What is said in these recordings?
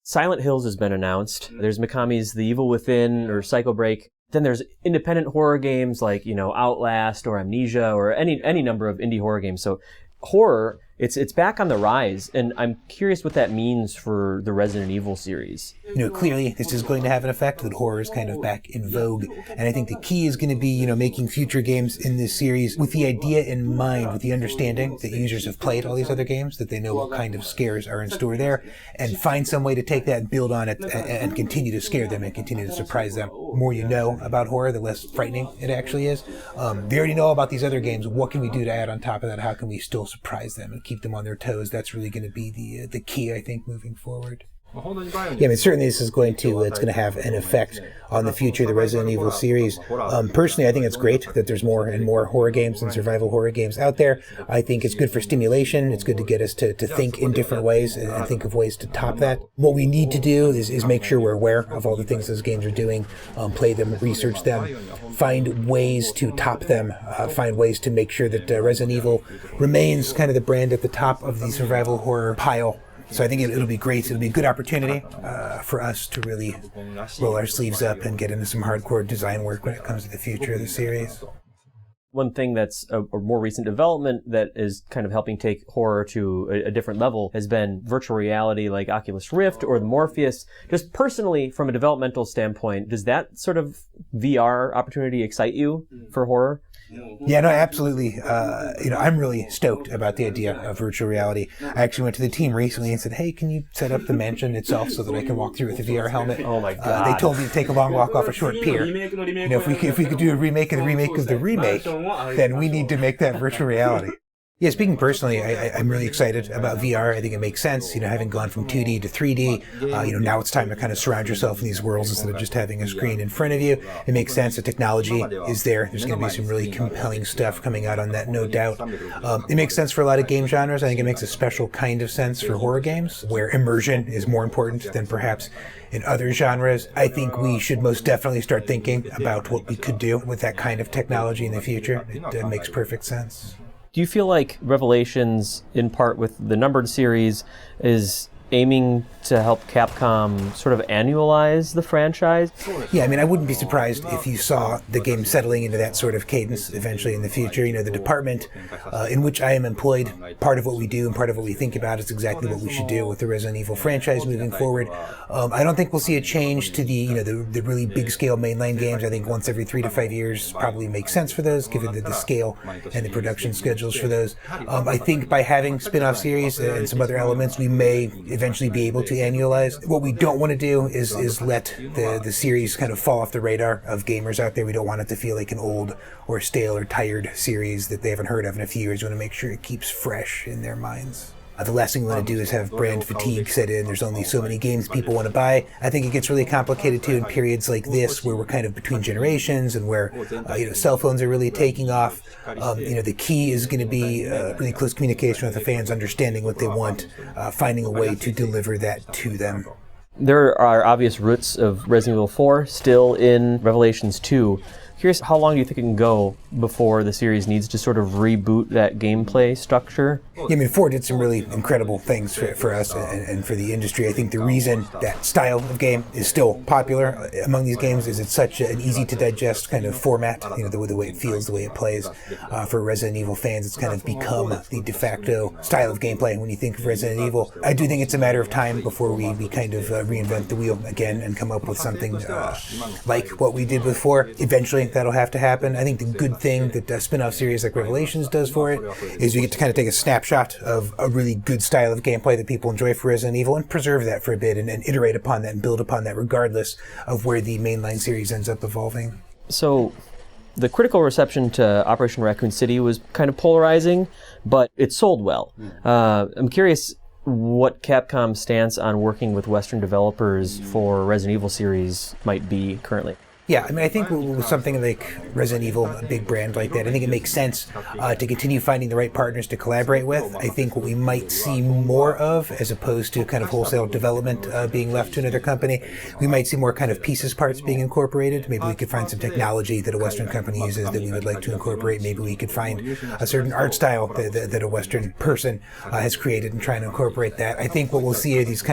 Silent Hills has been announced. There's Mikami's The Evil Within or Psycho Break. Then there's independent horror games like, Outlast or Amnesia or any number of indie horror games. So horror, it's back on the rise, and I'm curious what that means for the Resident Evil series. Clearly this is going to have an effect, that horror is kind of back in vogue. And I think the key is going to be, making future games in this series with the idea in mind, with the understanding that users have played all these other games, that they know what kind of scares are in store there, and find some way to take that and build on it and continue to scare them and continue to surprise them. The more you know about horror, the less frightening it actually is. They already know about these other games. What can we do to add on top of that? How can we still surprise them and keep them on their toes? That's really going to be the key, I think, moving forward. Yeah, certainly this is going to have an effect on the future of the Resident Evil series. Personally, I think it's great that there's more and more horror games and survival horror games out there. I think it's good for stimulation. It's good to get us to think in different ways and think of ways to top that. What we need to do is make sure we're aware of all the things those games are doing, play them, research them, find ways to top them, find ways to make sure that Resident Evil remains kind of the brand at the top of the survival horror pile. So I think it'll be great. It'll be a good opportunity for us to really roll our sleeves up and get into some hardcore design work when it comes to the future of the series. One thing that's a more recent development that is kind of helping take horror to a different level has been virtual reality like Oculus Rift or the Morpheus. Just personally, from a developmental standpoint, does that sort of VR opportunity excite you for horror? Yeah, no, absolutely. I'm really stoked about the idea of virtual reality. I actually went to the team recently and said, hey, can you set up the mansion itself so that I can walk through with a VR helmet? Oh my God. They told me to take a long walk off a short pier. If we could do a remake of the remake of the remake, then we need to make that virtual reality. Yeah, speaking personally, I'm really excited about VR. I think it makes sense, having gone from 2D to 3D. Now it's time to kind of surround yourself in these worlds instead of just having a screen in front of you. It makes sense. The technology is there. There's going to be some really compelling stuff coming out on that, no doubt. It makes sense for a lot of game genres. I think it makes a special kind of sense for horror games, where immersion is more important than perhaps in other genres. I think we should most definitely start thinking about what we could do with that kind of technology in the future. It makes perfect sense. Do you feel like Revelations, in part with the numbered series, is aiming to help Capcom sort of annualize the franchise? Yeah, I wouldn't be surprised if you saw the game settling into that sort of cadence eventually in the future. The department in which I am employed, part of what we do and part of what we think about is exactly what we should do with the Resident Evil franchise moving forward. I don't think we'll see a change to the really big-scale mainline games. I think once every 3 to 5 years probably makes sense for those, given the scale and the production schedules for those. I think by having spin-off series and some other elements, we may eventually be able to annualize. What we don't want to do is let the series kind of fall off the radar of gamers out there. We don't want it to feel like an old or stale or tired series that they haven't heard of in a few years. We want to make sure it keeps fresh in their minds. The last thing we want to do is have brand fatigue set in. There's only so many games people want to buy. I think it gets really complicated too in periods like this where we're kind of between generations and where cell phones are really taking off. The key is going to be really close communication with the fans, understanding what they want, finding a way to deliver that to them. There are obvious roots of Resident Evil 4 still in Revelations 2. Curious, how long do you think it can go before the series needs to sort of reboot that gameplay structure? Yeah, 4 did some really incredible things for us and for the industry. I think the reason that style of game is still popular among these games is it's such an easy-to-digest kind of format, the way it feels, the way it plays. For Resident Evil fans, it's kind of become the de facto style of gameplay when you think of Resident Evil. I do think it's a matter of time before we kind of reinvent the wheel again and come up with something like what we did with 4. Eventually, that'll have to happen. I think the good thing that a spin-off series like Revelations does for it is we get to kind of take a snapshot of a really good style of gameplay that people enjoy for Resident Evil and preserve that for a bit and iterate upon that and build upon that regardless of where the mainline series ends up evolving. So the critical reception to Operation Raccoon City was kind of polarizing, but it sold well. I'm curious what Capcom's stance on working with Western developers for Resident Evil series might be currently. Yeah, I mean, I think with something like Resident Evil, a big brand like that, I think it makes sense to continue finding the right partners to collaborate with. I think what we might see more of, as opposed to kind of wholesale development being left to another company, we might see more kind of pieces, parts being incorporated. Maybe we could find some technology that a Western company uses that we would like to incorporate. Maybe we could find a certain art style that a Western person has created and try to incorporate that. I think what we'll see are these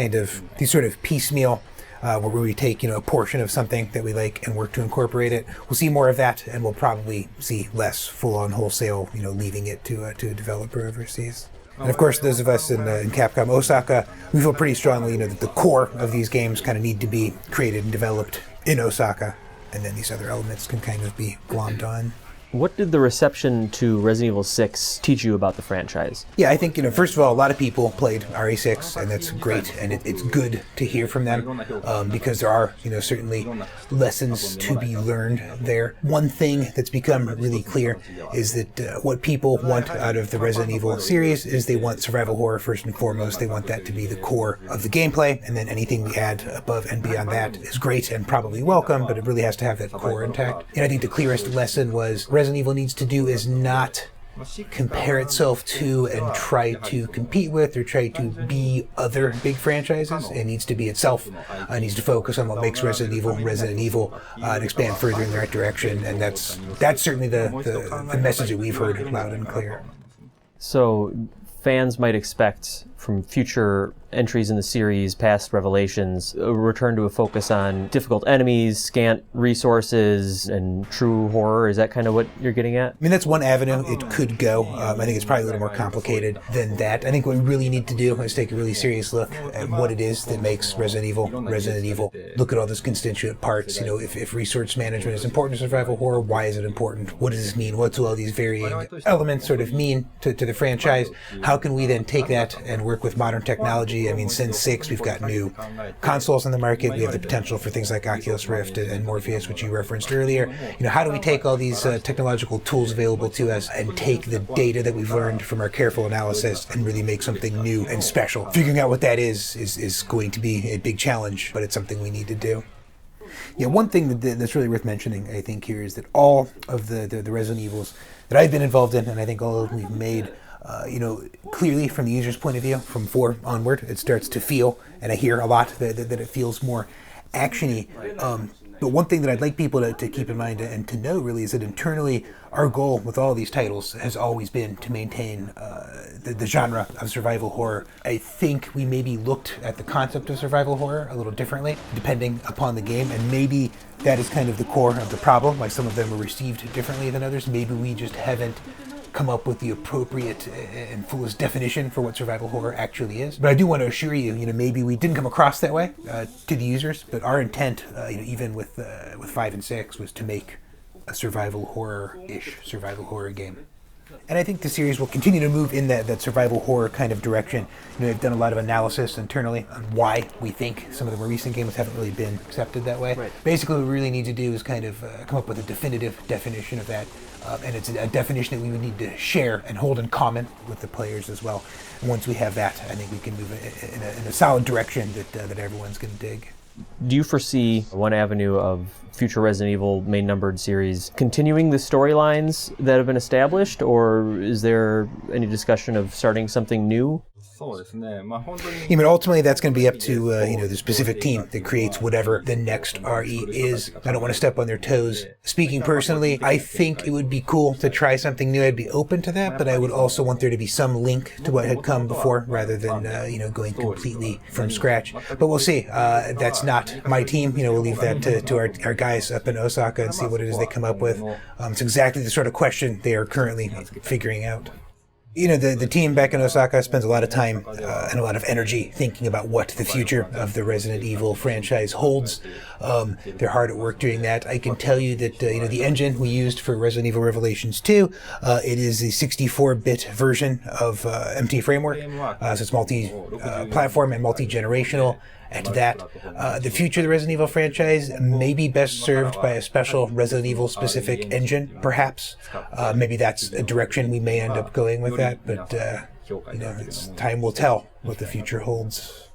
sort of piecemeal where we take a portion of something that we like and work to incorporate it. We'll see more of that, and we'll probably see less full-on wholesale, leaving it to a developer overseas. And of course, those of us in Capcom Osaka, we feel pretty strongly, that the core of these games kind of need to be created and developed in Osaka, and then these other elements can kind of be glommed on. What did the reception to Resident Evil 6 teach you about the franchise? Yeah, I think, first of all, a lot of people played RE6, and that's great, and it's good to hear from them, because there are, certainly lessons to be learned there. One thing that's become really clear is that what people want out of the Resident Evil series is they want survival horror first and foremost. They want that to be the core of the gameplay, and then anything we add above and beyond that is great and probably welcome, but it really has to have that core intact. And I think the clearest lesson was Resident Evil needs to do is not compare itself to and try to compete with or try to be other big franchises. It needs to be itself. It needs to focus on what makes Resident Evil, and expand further in the right direction. And that's certainly the message that we've heard loud and clear. So fans might expect from future entries in the series, past revelations, a return to a focus on difficult enemies, scant resources, and true horror. Is that kind of what you're getting at? I mean, that's one avenue it could go. I think it's probably a little more complicated than that. I think what we really need to do is take a really serious look at what it is that makes Resident Evil. Look at all those constituent parts. If resource management is important to survival horror, why is it important? What does this mean? What do all these varying elements sort of mean to the franchise? How can we then take that and work with modern technology? I mean, since 6, we've got new consoles on the market. We have the potential for things like Oculus Rift and Morpheus, which you referenced earlier. How do we take all these technological tools available to us and take the data that we've learned from our careful analysis and really make something new and special? Figuring out what that is going to be a big challenge, but it's something we need to do. Yeah, one thing that's really worth mentioning, I think, here is that all of the Resident Evils that I've been involved in, and I think all of them we've made, clearly from the user's point of view, from 4 onward, it starts to feel, and I hear a lot that it feels more actiony. But one thing that I'd like people to keep in mind and to know really is that internally, our goal with all of these titles has always been to maintain the genre of survival horror. I think we maybe looked at the concept of survival horror a little differently, depending upon the game, and maybe that is kind of the core of the problem, why some of them were received differently than others. Maybe we just haven't come up with the appropriate and fullest definition for what survival horror actually is. But I do want to assure you, maybe we didn't come across that way to the users, but our intent, even with 5 and 6, was to make a survival horror game. And I think the series will continue to move in that survival horror kind of direction. They've done a lot of analysis internally on why we think some of the more recent games haven't really been accepted that way. Right. Basically, what we really need to do is kind of come up with a definitive definition of that. And it's a definition that we would need to share and hold in common with the players as well. And once we have that, I think we can move in a solid direction that everyone's going to dig. Do you foresee one avenue of future Resident Evil main numbered series continuing the storylines that have been established, or is there any discussion of starting something new? Ultimately, that's going to be up to the specific team that creates whatever the next RE is. I don't want to step on their toes. Speaking personally, I think it would be cool to try something new. I'd be open to that, but I would also want there to be some link to what had come before, rather than going completely from scratch. But we'll see. That's not my team. We'll leave that to our guys up in Osaka and see what it is they come up with. It's exactly the sort of question they are currently figuring out. The team back in Osaka spends a lot of time and a lot of energy thinking about what the future of the Resident Evil franchise holds. They're hard at work doing that. I can tell you that the engine we used for Resident Evil Revelations 2, it is a 64-bit version of MT Framework, so it's multi-platform and multi-generational. At that, the future of the Resident Evil franchise may be best served by a special Resident Evil specific engine, perhaps. Maybe that's a direction we may end up going with that, but time will tell what the future holds.